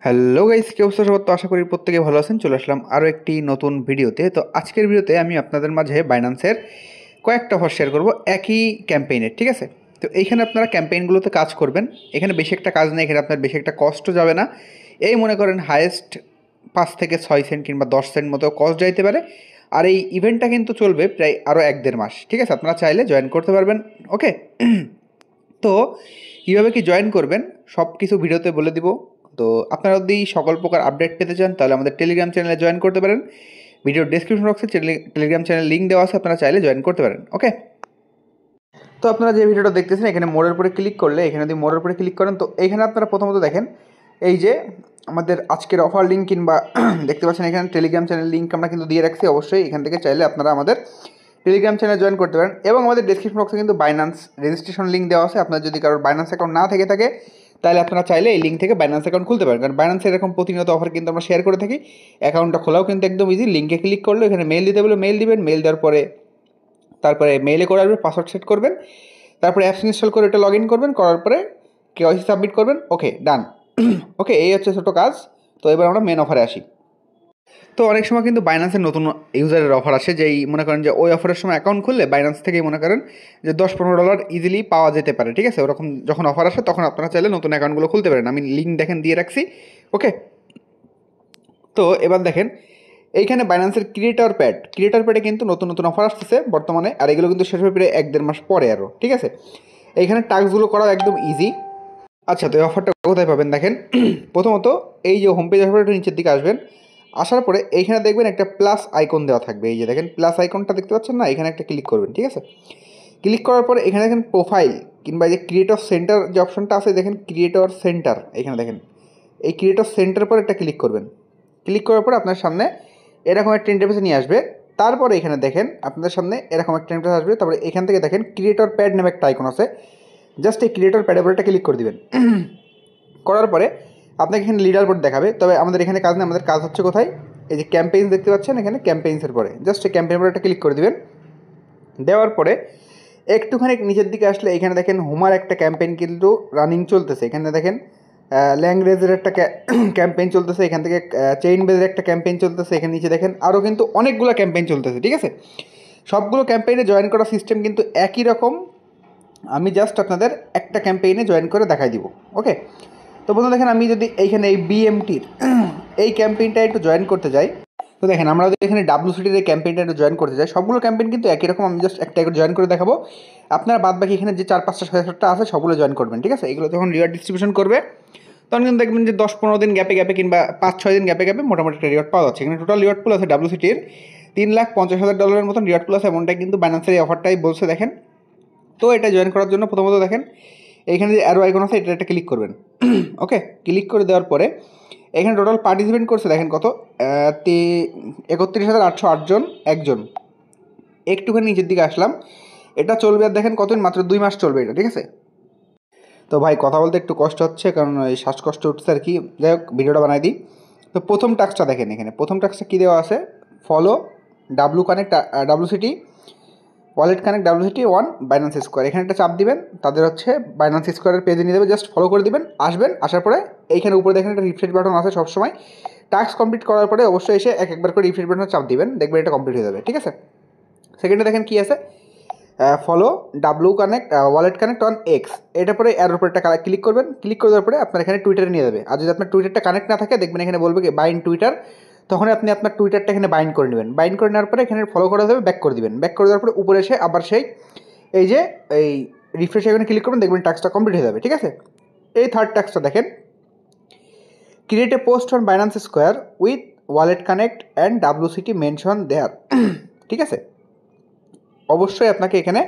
Hello guys, কি অবস্থা সবার? তো আশা করি প্রত্যেকে ভালো আছেন। চলে আসলাম আরও একটি নতুন ভিডিওতে। তো আজকের ভিডিওতে আমি আপনাদের মাঝে বাইন্যান্সের কয়েকটা অফার শেয়ার করব একই ক্যাম্পেইনের, ঠিক আছে? তো এইখানে আপনারা ক্যাম্পেইনগুলোতে কাজ করবেন। এখানে বেশি একটা কাজ নেই, এখানে আপনার বেশি একটা কষ্ট যাবে না। এই মনে করেন হায়েস্ট 5 থেকে 6 সেন্ট কিংবা 10 সেন্ট মতো কস্ট যাইতে পারে। আর এই ইভেন্টটা কিন্তু চলবে প্রায় আরও 1-1.5 মাস, ঠিক আছে? আপনারা চাইলে জয়েন করতে পারবেন। ওকে। তো কীভাবে কি জয়েন করবেন সব কিছু ভিডিওতে বলে দিব। তো আপনারা যদি সকল প্রকার আপডেট পেতে চান তাহলে আমাদের টেলিগ্রাম চ্যানেলে জয়েন করতে পারেন। ভিডিওর ডেসক্রিপশন বক্সে টেলিগ্রাম চ্যানেল লিঙ্ক দেওয়া আছে, আপনারা চাইলে জয়েন করতে পারেন। ওকে। তো আপনারা যে ভিডিওটা দেখতেছেন এখানে মোড়ের উপরে ক্লিক করলে, এখানে যদি মোড়ের উপরে ক্লিক করেন তো এখানে আপনারা প্রথমত দেখেন এই যে আমাদের আজকের অফার লিঙ্ক কিংবা দেখতে পাচ্ছেন এখানে টেলিগ্রাম চ্যানেল লিঙ্ক আমরা কিন্তু দিয়ে রাখছি। অবশ্যই এখান থেকে চাইলে আপনারা আমাদের টেলিগ্রাম চ্যানেলে জয়েন করতে পারেন। এবং আমাদের ডেসক্রিপশন বক্সে কিন্তু বাইন্যান্স রেজিস্ট্রেশন লিঙ্ক দেওয়া আছে। আপনার যদি কারোর বাইন্যান্স অ্যাকাউন্ট না থেকে থাকে তাহলে আপনারা চাইলে এই লিঙ্ক থেকে বাইন্যান্স অ্যাকাউন্ট খুলতে পারেন। কারণ বাইন্যান্সের এরকম প্রতিনিয়ত অফার কিন্তু আমরা শেয়ার করে থাকি। অ্যাকাউন্টটা খোলাও কিন্তু একদম ইজি। লিঙ্কে ক্লিক করলে এখানে মেল দিতে বলে মেল দিবেন। মেল দেওয়ার পরে তারপরে মেইলে করে আসবে, পাসওয়ার্ড সেট করবেন, তারপরে অ্যাপস ইনস্টল করে এটা লগ ইন করবেন, করার পরে কেওয়াইসি সাবমিট করবেন। ওকে, ডান। ওকে, এই হচ্ছে ছোটো কাজ। তো এবার আমরা মেন অফারে আসি। তো অনেক সময় কিন্তু বাইন্যান্সের নতুন ইউজারের অফার আসে, যেই মনে করেন যে ওই অফারের সময় অ্যাকাউন্ট খুললে বাইন্যান্স থেকেই মনে করেন যে $10-15 ইজিলি পাওয়া যেতে পারে, ঠিক আছে? ওরকম যখন অফার আসে তখন আপনারা চাইলে নতুন অ্যাকাউন্টগুলো খুলতে পারেন। আমি লিঙ্ক দেখেন দিয়ে রাখছি। ওকে। তো এবার দেখেন এইখানে বাইন্যান্সের ক্রিয়েটর প্যাডে কিন্তু নতুন নতুন অফার আসতেছে বর্তমানে। আর এগুলো কিন্তু শেষ হয়ে প্রায় 1-1.5 মাস পরে আরও, ঠিক আছে? এইখানে টাস্কগুলো করাও একদম ইজি। আচ্ছা, তো এই অফারটা কোথায় পাবেন দেখেন। প্রথমত এই যে হোম পেজ আসার পরে একটু নিচের দিকে আসবেন। আসার পরে এইখানে দেখবেন একটা প্লাস আইকন দেওয়া থাকবে। এই যে দেখেন প্লাস আইকনটা দেখতে পাচ্ছেন না, এখানে একটা ক্লিক করবেন, ঠিক আছে? ক্লিক করার পরে এখানে দেখেন প্রোফাইল কিংবা এই যে ক্রিয়েটর সেন্টার যে অপশনটা আছে, দেখেন ক্রিয়েটর সেন্টার, এখানে দেখেন এই ক্রিয়েটর সেন্টার পর একটা ক্লিক করবেন। ক্লিক করার পরে আপনার সামনে এরকম একটা ইন্টারফেসে নিয়ে আসবে। তারপরে এখানে দেখেন আপনাদের সামনে এরকম একটা ইন্টারফেস আসবে। তারপরে এখান থেকে দেখেন ক্রিয়েটর প্যাড নামে একটা আইকন আছে। জাস্ট এই ক্রিয়েটর প্যাডের উপর একটা ক্লিক করে দিবেন। করার পরে আপনাকে এখানে লিডার বোর্ড দেখাবে। তবে আমাদের এখানে কাজ নেই, আমাদের কাজ হচ্ছে কোথায়, এই যে ক্যাম্পেইন দেখতে পাচ্ছেন এখানে ক্যাম্পেইনসের পরে জাস্ট এই ক্যাম্পেইন পরে একটা ক্লিক করে দিবেন। দেওয়ার পরে একটুখানি নিচের দিকে আসলে এখানে দেখেন হুমার একটা ক্যাম্পেইন কিন্তু রানিং চলতেছে। এখানে দেখেন ল্যাংরেজের একটা ক্যাম্পেইন চলতেছে, এখান থেকে চেইন বেজের একটা ক্যাম্পেইন চলতেছে, এখানে নিচে দেখেন আরও কিন্তু অনেকগুলো ক্যাম্পেইন চলতেছে, ঠিক আছে? সবগুলো ক্যাম্পেইনে জয়েন করার সিস্টেম কিন্তু একই রকম। আমি জাস্ট আপনাদের একটা ক্যাম্পেইনে জয়েন করে দেখাই দিব। ওকে। তো বন্ধু দেখেন আমি যদি এইখানে এই বিএমটির এই ক্যাম্পেইনটা একটু জয়েন করতে যাই, তো দেখেন আমরা যদি এখানে ডাব্লিউসিটির এই ক্যাম্পেইনটা একটু জয়েন করতে যাই, সবগুলো ক্যাম্পেইন কিন্তু একই রকম। আমি জাস্ট একটা একটু জয়েন করে দেখাবো। আপনারা বাদ বাকি এখানে যে 4-5টা 6-7টা আছে সবগুলো জয়েন করবেন, ঠিক আছে? এগুলো যখন রিওয়ার্ড ডিস্ট্রিবিউশন করবে তখন কিন্তু দেখবেন যে 10-15 দিন গ্যাপে গ্যাপে কিংবা 5-6 দিন গ্যাপে গ্যাপে মোটামুটি একটা রিওয়ার্ড পাওয়া যাচ্ছে। এখানে টোটাল রিওয়ার্ড পুল আছে ডাব্লিউসিটির $3,50,000 মতন রিওয়ার্ড পুল আছে। এমনটাই কিন্তু বাইন্যান্সের এই অফারটাই বলছে দেখেন। তো এটা জয়েন করার জন্য প্রথমত দেখেন এইখানে যে অ্যারো আইকন আছে এটা একটা ক্লিক করবেন। ওকে, ক্লিক করে দেওয়ার পরে এখানে টোটাল পার্টিসিপেন্ট করছে দেখেন কত, 31,808 জন একজন। একটুখানি নিচের দিকে আসলাম, এটা চলবে আর দেখেন কতদিন, মাত্র 2 মাস চলবে এটা, ঠিক আছে? তো ভাই কথা বলতে একটু কষ্ট হচ্ছে কারণ এই শ্বাসকষ্ট উঠছে আর কি। যাই হোক, ভিডিওটা বানাই দিই। তো প্রথম টাস্কটা দেখেন, এখানে প্রথম টাস্কটা কী দেওয়া আছে, follow WCT wallet connect WCT 1 Binance square. এখানে একটা চাপ দিবেন, তাদের হচ্ছে বাইন্যান্স স্কোয়ারের পেজে নিয়ে দেবে। জাস্ট ফলো করে দিবেন, আসবেন। আসার পরে এইখানে উপরে দেখেন একটা রিফ্রেশ বাটন আছে সবসময়। টাস্ক কমপ্লিট করার পরে অবশ্যই এসে একবার করে রিফ্রেশ বাটনে চাপ দিবেন, দেখবেন এটা কমপ্লিট হয়ে যাবে, ঠিক আছে? সেকেন্ডে দেখেন কী আছে, follow wallet connect on x. এটার পরে এর উপরে একটা ক্লিক করবেন। ক্লিক করে দেওয়ার পরে আপনার এখানে টুইটারে নিয়ে যাবে। আর যদি আপনার টুইটারটা কানেক্ট না থাকে দেখবেন এখানে বলবে কি বাইন্ড টুইটার, তখন আপনি আপনার টুইটারটা এখানে বাইন্ড করে নেবেন। বাইন্ড করে নেওয়ার পরে এখানে ফলো করে দেবে, ব্যাক করে দিবেন। ব্যাক করে দেওয়ার পরে উপরে এসে আবার সেই এই যে এই রিফ্রেশ এখানে ক্লিক করবেন, দেখবেন টাস্কটা কমপ্লিট হয়ে যাবে, ঠিক আছে? এই থার্ড টাস্কটা দেখেন, create a post on Binance square with wallet connect and WCT mention there, ঠিক আছে? অবশ্যই আপনাকে এখানে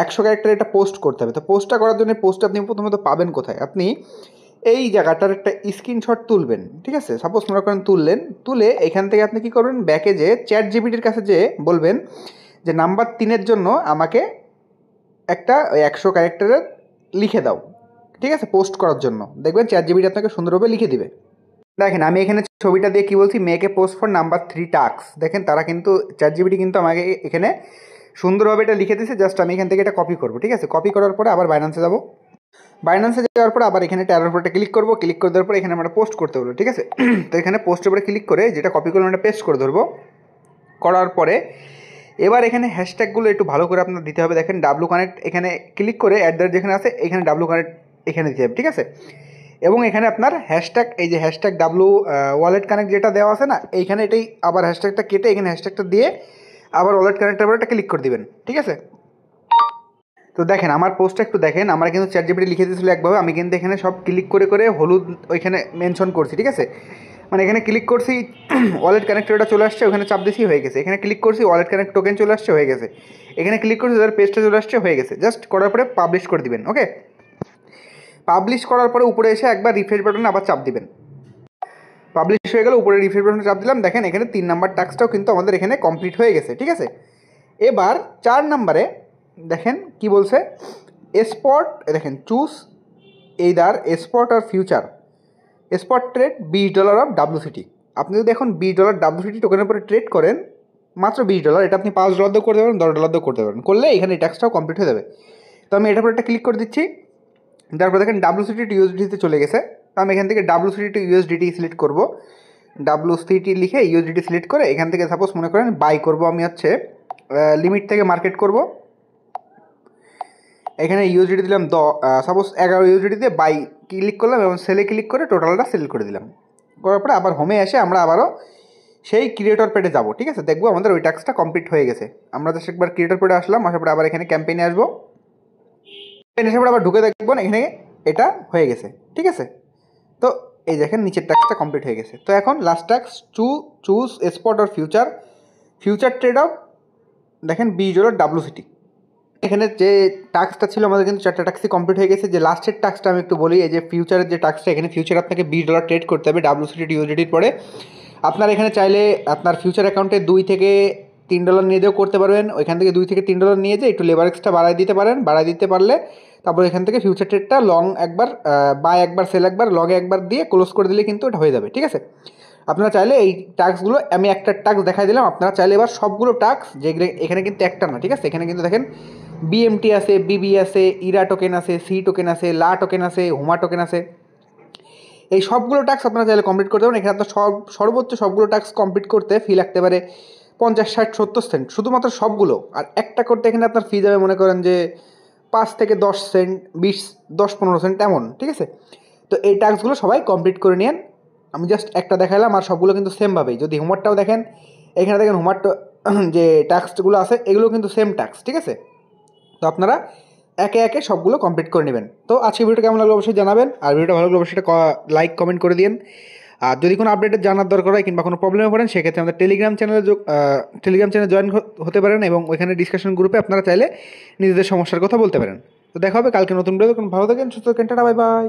100 ক্যারেক্টার এটা পোস্ট করতে হবে। তো পোস্টটা করার জন্য পোস্টটা আপনি প্রথমত পাবেন কোথায়, আপনি এই জায়গাটার একটা স্ক্রিনশট তুলবেন, ঠিক আছে? সাপোজ মনে করেন তুললেন, তুলে এখান থেকে আপনি কী করবেন, ব্যাকে যে চ্যাট জিপিটির কাছে যে বলবেন যে নাম্বার 3-এর জন্য আমাকে একটা 100 ক্যারেক্টারের লিখে দাও, ঠিক আছে? পোস্ট করার জন্য দেখবেন চ্যাট জিপিটি আপনাকে সুন্দরভাবে লিখে দিবে। দেখেন আমি এখানে ছবিটা দিয়ে কী বলছি, make a post for number 3 task. দেখেন তারা কিন্তু চ্যাট জিপিটি কিন্তু আমাকে এখানে সুন্দরভাবে এটা লিখে দিয়েছে। জাস্ট আমি এখান থেকে এটা কপি করবো, ঠিক আছে? কপি করার পরে আবার বাইন্যান্সে যাবো। বাইন্যান্সে যাওয়ার পর আবার এখানে ট্যাবের উপরে ক্লিক করবো, ক্লিক করে দেওয়ার পর এখানে আমরা পোস্ট করতে বলবো, ঠিক আছে। তো এখানে পোস্টের উপরে ক্লিক করে যেটা কপি করলাম আমরা পেস্ট করে ধরবো, করার পরে এবার এখানে হ্যাশট্যাগুলো একটু ভালো করে আপনার দিতে হবে। দেখেন ডাব্লু কানেক্ট এখানে ক্লিক করে অ্যাড্রেস যেখানে আছে এখানে ডাব্লু কানেক্ট এখানে দিতে হবে, ঠিক আছে। এবং এখানে আপনার হ্যাশট্যাগ এই যে হ্যাশট্যাগ ডাব্লু ওয়ালেট কানেক্ট যেটা দেওয়া আছে না, এইখানে এটাই আবার হ্যাশট্যাগটা কেটে এখানে হ্যাশট্যাগটা দিয়ে আবার ওয়ালেট কানেক্টের উপরে একটা ক্লিক করে দিবেন, ঠিক আছে। তো দেখেন আমার পোস্টটা একটু দেখেন, আমরা কিন্তু চ্যাটজিপিটি লিখে দিয়েছিল একভাবে, আমি কিন্তু এখানে সব ক্লিক করে করে হলুদ ওইখানে মেনশন করছি, ঠিক আছে। মানে এখানে ক্লিক করছি ওয়ালেট কানেক্টরটা চলে আসছে, ওখানে চাপ দিয়েছি হয়ে গেছে। এখানে ক্লিক করছি ওয়ালেট কানেক্ট টোকেন চলে আসছে, হয়ে গেছে। এখানে ক্লিক করছি তাদের পেজটা চলে আসছে, হয়ে গেছে। জাস্ট করার পরে পাবলিশ করে দিবেন, ওকে। পাবলিশ করার পরে উপরে এসে একবার রিফ্রেশ বাটনে আবার চাপ দিবেন। পাবলিশ হয়ে গেলে উপরে রিফ্রেশ বাটনে চাপ দিলাম, দেখেন এখানে 3 নাম্বার টাস্কটাও কিন্তু আমাদের এখানে কমপ্লিট হয়ে গেছে, ঠিক আছে। এবার 4 নাম্বারে দেখেন কি বলছে, স্পট, দেখেন চুজ এইদার স্পট আর future spot trade $20 of WCT। আপনি যদি এখন $20 WCT টোকেনের উপরে ট্রেড করেন মাত্র $20, এটা আপনি $5 দিয়েও করতে পারেন, $10 দিয়েও করতে পারেন, করলে এখানে এই ট্যাক্সটাও কমপ্লিট হয়ে যাবে। তো আমি এটার উপরে একটা ক্লিক করে দিচ্ছি, তারপর দেখেন WCT টু USDT চলে গেছে। তো আমি এখান থেকে WCT টু USDT সিলেক্ট করবো, WCT লিখে USDT সিলেক্ট করে এখান থেকে সাপোজ মনে করেন বাই করবো, আমি হচ্ছে লিমিট থেকে মার্কেট করব। এখানে ইউএসডিটি দিলাম সাপোজ 11 ইউএসডিটি দিয়ে বাই ক্লিক করলাম এবং সেলে ক্লিক করে টোটালটা সেল করে দিলাম। করার পরে আবার হোমে এসে আমরা আবারও সেই ক্রিয়েটর পেডে যাব, ঠিক আছে। দেখবো আমাদের ওই টাস্কটা কমপ্লিট হয়ে গেছে। আমরা জাস্ট একবার ক্রিয়েটর পেডে আসলাম, আসার পরে আবার এখানে ক্যাম্পেইনে আসবো, ক্যাম্পেইনে এসে আবার ঢুকে দেখবো এখানে এটা হয়ে গেছে, ঠিক আছে। তো এই দেখেন নিচের টাস্কটা কমপ্লিট হয়ে গেছে। তো এখন last task choose spot or future trade of, দেখেন $20 WCT। এখানে যে টাস্কটা ছিল আমাদের কিন্তু 4টা টাস্কই কমপ্লিট হয়ে গেছে। যে লাস্টের টাস্কটা আমি একটু বলি, এই যে ফিউচারের যে টাস্কটা, এখানে ফিউচার আপনাকে $20 ট্রেড করতে হবে WCT USDTর পরে। আপনার এখানে চাইলে আপনার ফিউচার অ্যাকাউন্টে $2 থেকে $3 নিয়ে দিয়েও করতে পারবেন। ওইখান থেকে $2 থেকে $3 নিয়ে যেয়ে একটু লেভারেজটা বাড়াই দিতে পারেন, বাড়াই দিতে পারলে তারপর এখান থেকে ফিউচার ট্রেডটা লং একবার বাই একবার সেল একবার লগে একবার দিয়ে ক্লোজ করে দিলে কিন্তু এটা হয়ে যাবে, ঠিক আছে। আপনারা চাইলে এই টাস্কগুলো, আমি একটা টাস্ক দেখাই দিলাম, আপনারা চাইলে এবার সবগুলো টাস্ক যেগুলো এখানে কিন্তু একটা না, ঠিক আছে। এখানে কিন্তু দেখেন BMT আছে, BB আছে, ইরা টোকেন আছে, সি টোকেন আছে, লা টোকেন আছে, হুমা টোকেন আছে। এই সবগুলো টাস্ক আপনারা চাইলে কমপ্লিট করতে পারেন। এখানে আপনার সর্বোচ্চ সবগুলো টাস্ক কমপ্লিট করতে ফি লাগতে পারে 50, 60, 70 সেন্ট শুধুমাত্র সবগুলো। আর একটা করতে এখানে আপনার ফি যাবে মনে করেন যে 5 থেকে 10 সেন্ট, 20, 10-15 সেন্ট এমন, ঠিক আছে। তো এই টাস্কগুলো সবাই কমপ্লিট করে নিন। আমি জাস্ট একটা দেখালাম, আর সবগুলো কিন্তু সেমভাবেই। যদি হোমওয়ার্কটাও দেখেন, এখানে দেখেন হোমওয়ার্কটা যে টাস্কগুলো আছে এগুলো কিন্তু সেম টাস্ক, ঠিক আছে। তো আপনারা একে একে সবগুলো কমপ্লিট করে নেবেন। তো আজকে ভিডিওটা কেমন লাগলো অবশ্যই জানাবেন, আর ভিডিওটা ভালো লাগলে অবশ্যই লাইক কমেন্ট করে দিন। আর যদি কোনো আপডেটের জানার দরকার হয় কিংবা কোনো প্রবলেমে পড়েন, সেক্ষেত্রে আমাদের টেলিগ্রাম চ্যানেলে জয়েন হতে পারেন, এবং ওইখানে ডিসকাশন গ্রুপে আপনারা চাইলে নিজেদের সমস্যার কথা বলতে পারেন। তো দেখা হবে কালকে নতুন ভিডিও। ভালো থাকেন, সুস্থ থাকেন, টাটা, বাই বাই।